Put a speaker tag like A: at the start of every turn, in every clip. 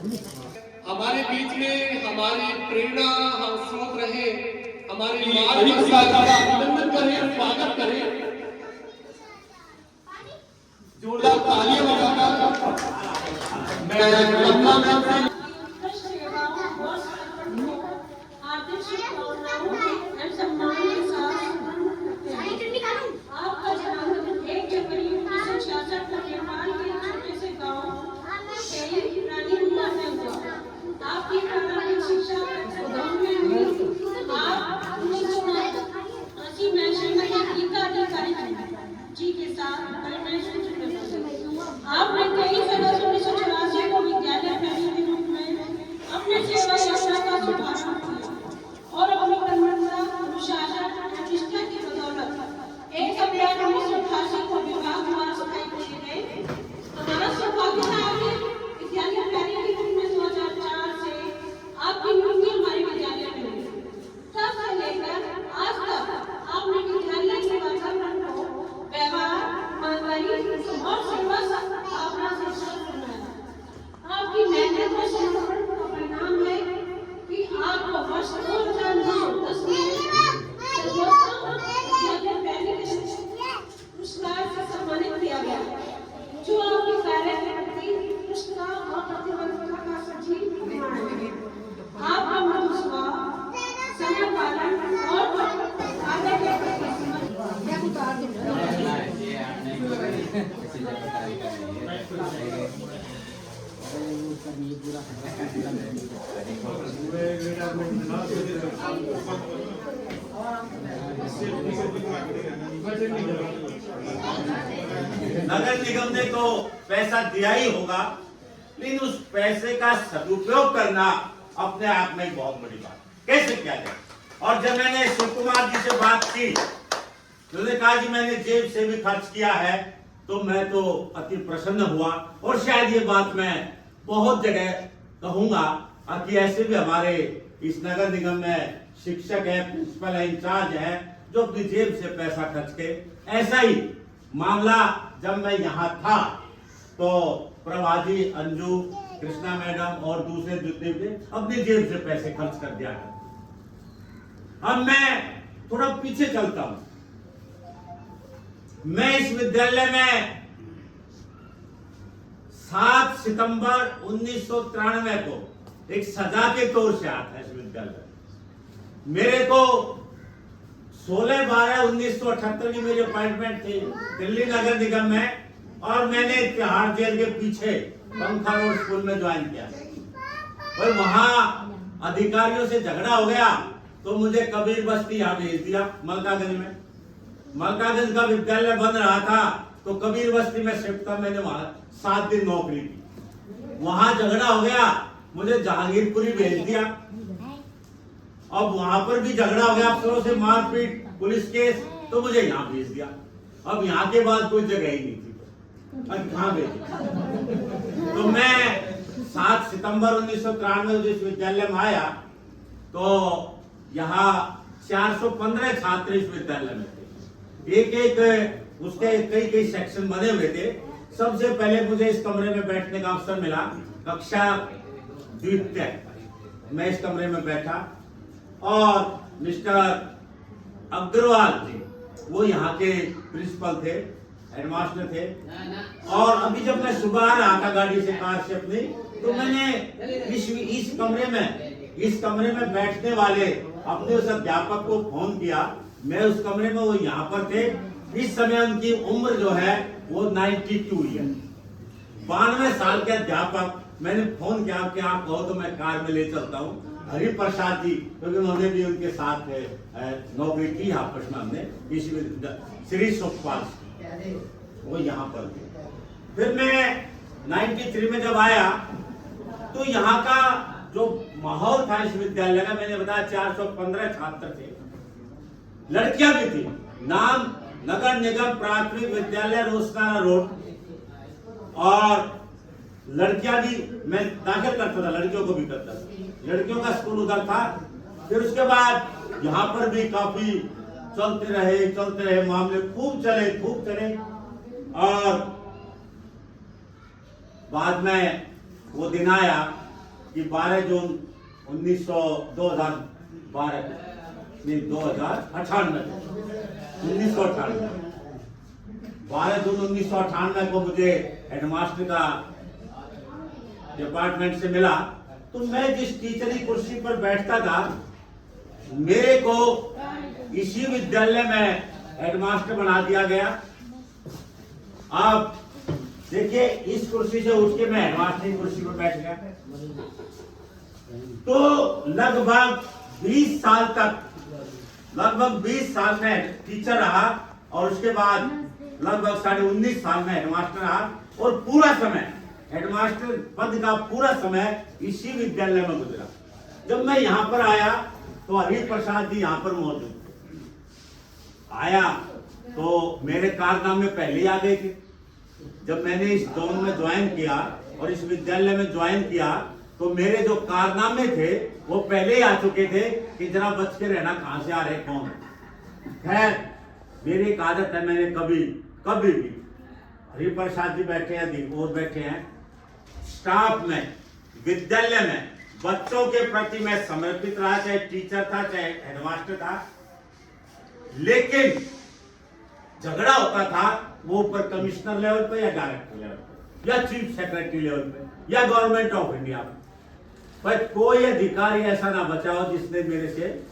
A: हमारे बीच में हमारी प्रेरणा हम स्रोत रहे, हमारे मार्ग का अभिनंदन करें, स्वागत करें, जोरदार तालियां बजाकर मैं लंबा में
B: हार्दिक शुभकामनाओं एवं सम्मान के साथ आपका जन्म 1 जनवरी 1966 को नेपाल के छोटे से गांव रानीमुला में हुआ। आपकी प्रारंभिक शिक्षा गांव में हुई। आप 1980 में श्रीमती गीता अधिकारी जी के साथ आपने 23 अगस्त 1984 को विद्यालय प्रहरी के रूप में अपने सेवा यात्रा का शुभारंभ किया और अपनी कर्मठता, अनुशासन, प्रतिष्ठा की बदौलत 1 अप्रैल 1988 को विभागवार स्थायी किए गए। हमारा सौभाग्य था कि विद्यालय प्रहरी के रूप में 2004 से आपकी नियुक्ति हमारे विद्यालय में हुई। तब से लेकर आज तक आपने विद्यालय के वातावरण को व्यवहार, ईमानदारी और सेवा भावना से बनाया। आपकी मेहनत और समर्पण का परिणाम है कि आपको वर्ष 2009-10 में सर्वोत्तम विद्यालय प्रहरी के पुरस्कार से सम्मानित किया गया, जो आपके कार्य के प्रति निष्ठा और प्रतिबद्धता का सजीव प्रमाण है। आपका मधुर स्वभाव, समय पालन और आगे के प्रति
C: नगर निगम ने तो पैसा दिया ही होगा, लेकिन उस पैसे का सदुपयोग करना अपने आप में बहुत बड़ी बात कैसे किया जाए। और जब मैंने शिव कुमार जी से बात की, उन्होंने कहा कि मैंने जेब से भी खर्च किया है, तो मैं तो अति प्रसन्न हुआ। और शायद ये बात मैं बहुत जगह कहूंगा कि ऐसे भी हमारे इस नगर निगम में शिक्षक है, प्रिंसिपल है, इंचार्ज है, जो अपनी जेब से पैसा खर्च के। ऐसा ही मामला जब मैं यहाँ था तो प्रभाजी, अंजू, कृष्णा मैडम और दूसरे जितने भी अपनी जेब से पैसे खर्च कर दिया है। अब मैं थोड़ा पीछे चलता हूं। मैं इस विद्यालय में 7 सितंबर 1993 को एक सजा के तौर से आया था इस विद्यालय। मेरे को 16/12/1978 की मेरी अपॉइंटमेंट थी दिल्ली नगर निगम में, और मैंने तिहाड़ जेल के पीछे पंखा रोड स्कूल में ज्वाइन किया। और वहां अधिकारियों से झगड़ा हो गया तो मुझे कबीर बस्ती यहाँ भेज दिया, मलकागंज में। मलकागंज का विद्यालय बन रहा था तो कबीर बस्ती में शिफ्ट था। मैंने वहां 7 दिन नौकरी की। वहां झगड़ा हो गया, मुझे जहांगीरपुरी भेज दिया। अब वहां पर भी झगड़ा हो गया, अफसरों से मारपीट, पुलिस केस, तो मुझे यहाँ भेज दिया। अब यहाँ के बाद कोई जगह ही नहीं थी, अब कहाँ भेज। तो मैं 7 सितंबर 1993 जिस विद्यालय में आया तो यहाँ 415 छात्र इस विद्यालय में थे। एक उसके कई सेक्शन बने हुए थे। सबसे पहले मुझे इस कमरे में बैठने का अवसर मिला, कक्षा द्वितीय। मैं इस कमरे में बैठा और मिस्टर अग्रवाल जी, वो यहाँ के प्रिंसिपल थे, हेडमास्टर थे। और अभी जब मैं सुबह आ रहा था गाड़ी से, कार से अपनी, तो मैंने इस कमरे में बैठने वाले अपने उस अध्यापक को फोन किया। मैं उस कमरे में, वो यहाँ पर थे। इस समय उनकी उम्र जो है वो 92 है, 92 साल के अध्यापक। मैंने फोन किया कि आप कहो तो मैं कार में ले चलता हूँ। हरि प्रसाद जी, क्योंकि उन्होंने भी उनके साथ नौकरी की आपस में, हमने श्री सुखपाल, वो यहाँ पर थे। फिर मैं 93 में जब आया तो यहाँ का जो माहौल था इस विद्यालय का, मैंने बताया 415 छात्र थे, लड़कियां भी थी। नाम नगर निगम प्राथमिक विद्यालय रोसना रोड, और लड़कियां भी मैं दाखिल करता था, लड़कियों को भी करता था। लड़कियों का स्कूल उधर था। फिर उसके बाद यहाँ पर भी काफी चलते रहे मामले, खूब चले। और बाद में वो दिन आया कि 12 जून 2098 12 जून 1998 को मुझे हेडमास्टर का डिपार्टमेंट से मिला। तो मैं जिस टीचर की कुर्सी पर बैठता था, मेरे को इसी विद्यालय में हेडमास्टर बना दिया गया। आप देखिए, इस कुर्सी से उठ के मैं हेडमास्टर की कुर्सी पर बैठ गया। तो लगभग 20 साल में टीचर रहा, और उसके बाद लगभग 19.5 साल में हेडमास्टर रहा, और पूरा समय हेडमास्टर पद का पूरा समय इसी विद्यालय में गुजरा। जब मैं यहाँ पर आया तो हरिप्रसाद जी यहाँ पर मौजूद आया, तो मेरे कारनामे पहले आ गए थे। जब मैंने इस जोन में ज्वाइन किया और इस विद्यालय में ज्वाइन किया, तो मेरे जो कारनामे थे वो पहले ही आ चुके थे कि जरा बच के रहना, कहां से आ रहे कौन। खैर, मेरी एक आदत है, मैंने कभी भी हरिप्रसाद जी बैठे हैं, और बैठे हैं, स्टाफ में, विद्यालय में बच्चों के प्रति मैं समर्पित रहा, चाहे टीचर था चाहे हेडमास्टर था। लेकिन झगड़ा होता था वो ऊपर कमिश्नर लेवल पे या डायरेक्टर लेवल पे या चीफ सेक्रेटरी लेवल पे या गवर्नमेंट ऑफ इंडिया पे। पर कोई अधिकारी ऐसा ना बचा हो जिसने मेरे से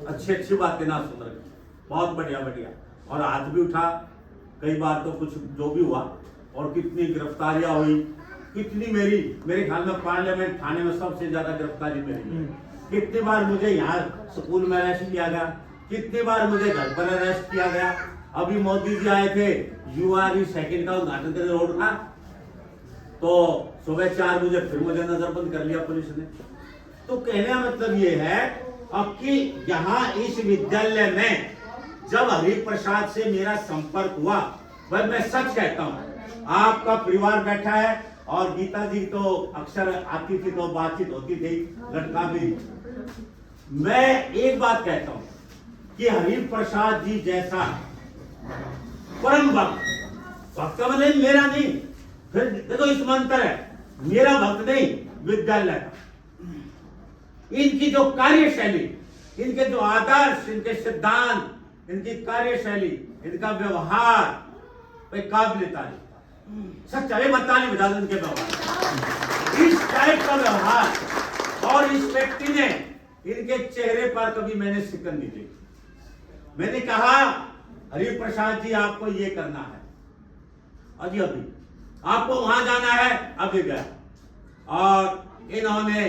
C: अच्छी बातें ना सुन रही। बहुत बढ़िया। और हाथ भी उठा कई बार, तो कुछ जो भी हुआ, और कितनी गिरफ्तारियां हुई, कितनी मेरे ख्याल में पार्लियामेंट थाने में सबसे ज्यादा गिरफ्तारी मेरी। कितनी बार मुझे यहाँ स्कूल में अरेस्ट किया गया, कितनी बार मुझे घर पर अरेस्ट किया गया। अभी मोदी जी आए थे, URE सेकंड का उद्घाटन करने रोड का, तो सुबह 4 बजे फिर मुझे नजरबंद कर लिया पुलिस ने। तो कहने का मतलब ये है अब कि यहाँ इस विद्यालय में जब हरिप्रसाद से मेरा संपर्क हुआ, वह मैं सच कहता हूँ, आपका परिवार बैठा है और गीता जी तो अक्सर आती थी तो बातचीत होती थी, लड़का भी। मैं एक बात कहता हूँ कि हरिप्रसाद जी जैसा परम भक्त मतलब मेरा नहीं, फिर देखो इस मंत्र है, मेरा भक्त नहीं, विद्यालय का। इनकी जो कार्यशैली, इनके जो आदर्श, इनके सिद्धांत, इनकी कार्यशैली, इनका व्यवहार काबिल तारीफ। सच्चाई बताने बता दो इनके व्यवहार, इस टाइप का व्यवहार। और इस व्यक्ति ने, इनके चेहरे पर कभी मैंने सिकन नहीं देखी। मैंने कहा हरिप्रसाद जी आपको ये करना है, अभी आपको वहां जाना है, अभी गया। और इन्होंने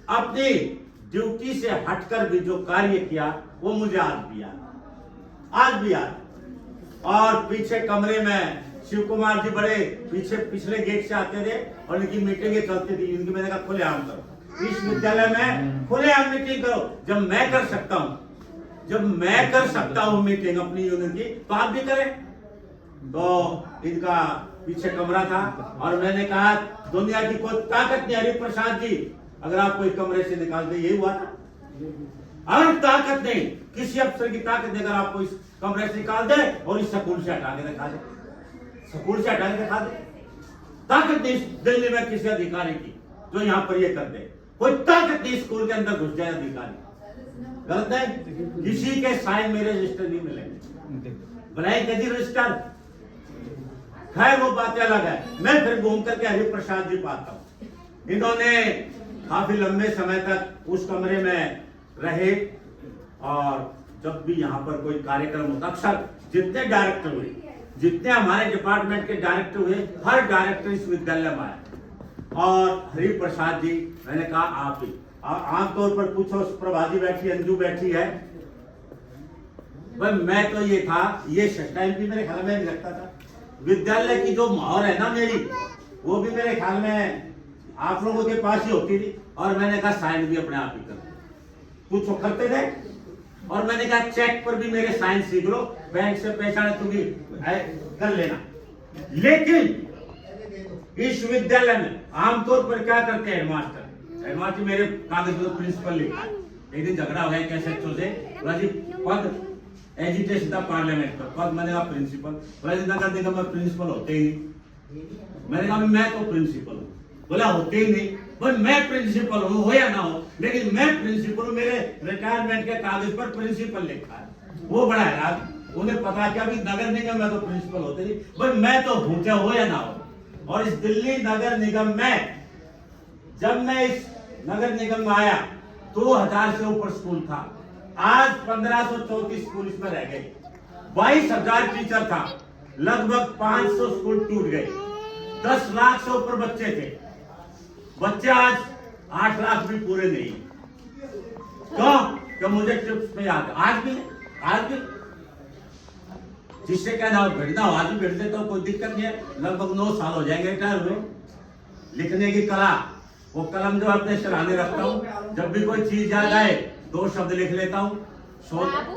C: अपनी ड्यूटी से हटकर भी जो कार्य किया वो मुझे आज भी याद। और पीछे कमरे में शिव कुमार जी बड़े पिछले गेट से आते थे और इनकी मीटिंगें चलती थी। इनकी मैंने कहा खुलेआम करो, इस विद्यालय में खुलेआम मीटिंग करो। जब मैं कर सकता हूं मीटिंग अपनी यूनियन की, तो आप भी करें। तो इनका पीछे कमरा था और मैंने कहा दुनिया की कोई ताकत नहीं हरिप्रसाद जी अगर आप कोई कमरे से निकाल दे, यही हुआ था। अगर ताकत नहीं, किसी अफसर की ताकत नहीं, अगर आपको इस कमरे से निकाल दे और इस स्कूल से हटा के दिखा दे, ताकत नहीं दिल्ली में किसी अधिकारी की जो यहाँ पर ये कर दे। कोई ताकत नहीं स्कूल के अंदर घुस जाए अधिकारी, गलत है। किसी के साइन मेरे रजिस्टर नहीं मिलेंगे, बनाएंगे जी रजिस्टर। खैर वो बातें अलग है। मैं फिर घूम करके हरिप्रसाद जी पाता हूँ। इन्होंने काफी लंबे समय तक उस कमरे में रहे और जब भी यहाँ पर कोई कार्यक्रम होता, अक्सर जितने डायरेक्टर हुए, जितने हमारे डिपार्टमेंट के डायरेक्टर हुए, हर डायरेक्टर इस विद्यालय में आए। और हरिप्रसाद जी, मैंने कहा आप ही आमतौर पर पूछो, प्रभाजी बैठी, अंजू बैठी है, मैं तो ये था, ये टाइम भी मेरे ख्याल में नहीं रखता था। विद्यालय की जो मोहर है ना मेरी, वो भी मेरे ख्याल में आप लोगों के पास ही होती थी। और मैंने कहा साइन भी अपने आप ही कर पूछो करते थे। और मैंने कहा चेक पर भी मेरे साइन सीख लो, बैंक से पैसा तुम कर लेना। लेकिन इस विद्यालय में आमतौर पर क्या करते हैं हेडमास्टर मेरे कागज पर प्रिंसिपल लिखा है। एक दिन झगड़ा हो गया कैसे से, पद एजिटेशन था पार्लियामेंट पर, पद मैंने कहा प्रिंसिपल, नगर निगम में प्रिंसिपल होते ही नहीं। मैंने कहा मैं तो प्रिंसिपल हूँ, बोला होते ही नहीं। भाई मैं प्रिंसिपल हूँ हो या ना हो, लेकिन मैं प्रिंसिपल हूँ, मेरे रिटायरमेंट के कागज पर प्रिंसिपल लिखा है। वो बड़ा हैरान, उन्हें पता क्या भी नगर निगम में तो प्रिंसिपल होते नहीं, भाई मैं तो हूँ चाहे हो या ना हो। और इस दिल्ली नगर निगम में जब मैं इस नगर निगम में आया 2000 से ऊपर स्कूल था, आज 1534 स्कूल इसमें रह गए, 22,000 टीचर था, लगभग 500 स्कूल टूट गए, 10 लाख से ऊपर बच्चे थे, बच्चे आज 8 लाख भी पूरे नहीं। क्यों? कि मुझे टिप्स पे याद है, आज भी जिससे कहना हो भेजना हो, आज भी भेज देता हूँ, कोई दिक्कत नहीं है। लगभग 9 साल हो जाएंगे रिटायर हुए। लिखने की कला, वो कलम जो अपने सिरहाने रखता हूँ, जब भी कोई चीज याद आए 2 शब्द लिख लेता हूँ।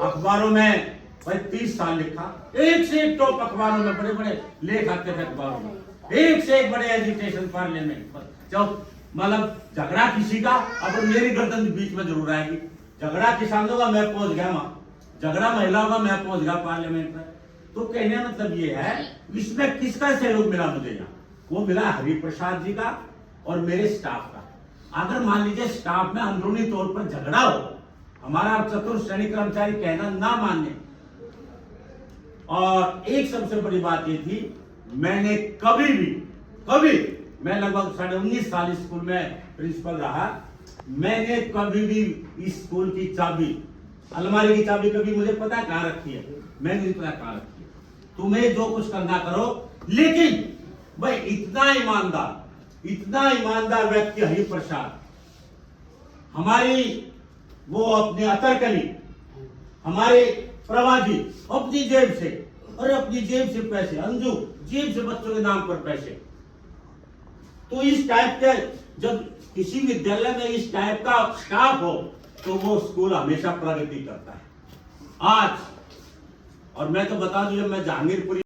C: अखबारों में भाई 30 साल लिखा, एक से एक टॉप अखबारों में बड़े बड़े लेख आते थे अखबारों में, एक से एक बड़े एजुकेशन पार्लियामेंट पर। जब मतलब झगड़ा किसी का, अब मेरी गर्दन बीच में जरूर आएगी। झगड़ा किसानों का, मैं पहुंच गया वहां, झगड़ा महिलाओं का, मैं पहुंच गया पार्लियामेंट में। तो कहने का मतलब ये है, इसमें किसका सहयोग मिला मुझे यहाँ? वो मिला हरिप्रसाद जी का और मेरे स्टाफ का। अगर मान लीजिए स्टाफ में अंदरूनी तौर पर झगड़ा हो, हमारा चतुर्थ श्रेणी कर्मचारी कहना ना माने। और एक सबसे बड़ी बात ये थी, मैंने कभी मैं लगभग 19.5 साल स्कूल में प्रिंसिपल रहा, मैंने कभी भी इस स्कूल की चाबी, अलमारी की चाबी कभी मुझे पता कहाँ रखी है, मैंने नहीं पता कहाँ रखी है। तुम्हें जो कुछ करना करो, लेकिन भाई इतना ईमानदार व्यक्ति हरिप्रसाद, हमारी वो अपने अतरकली, हमारे प्रवाजी अपनी जेब से, अरे अपनी जेब से पैसे, अंजू जेब से बच्चों के नाम पर पैसे। तो इस टाइप के जब किसी विद्यालय में इस टाइप का स्टाफ हो तो वो स्कूल हमेशा प्रगति करता है। आज और मैं तो बता दूं, जब मैं जहांगीरपुरी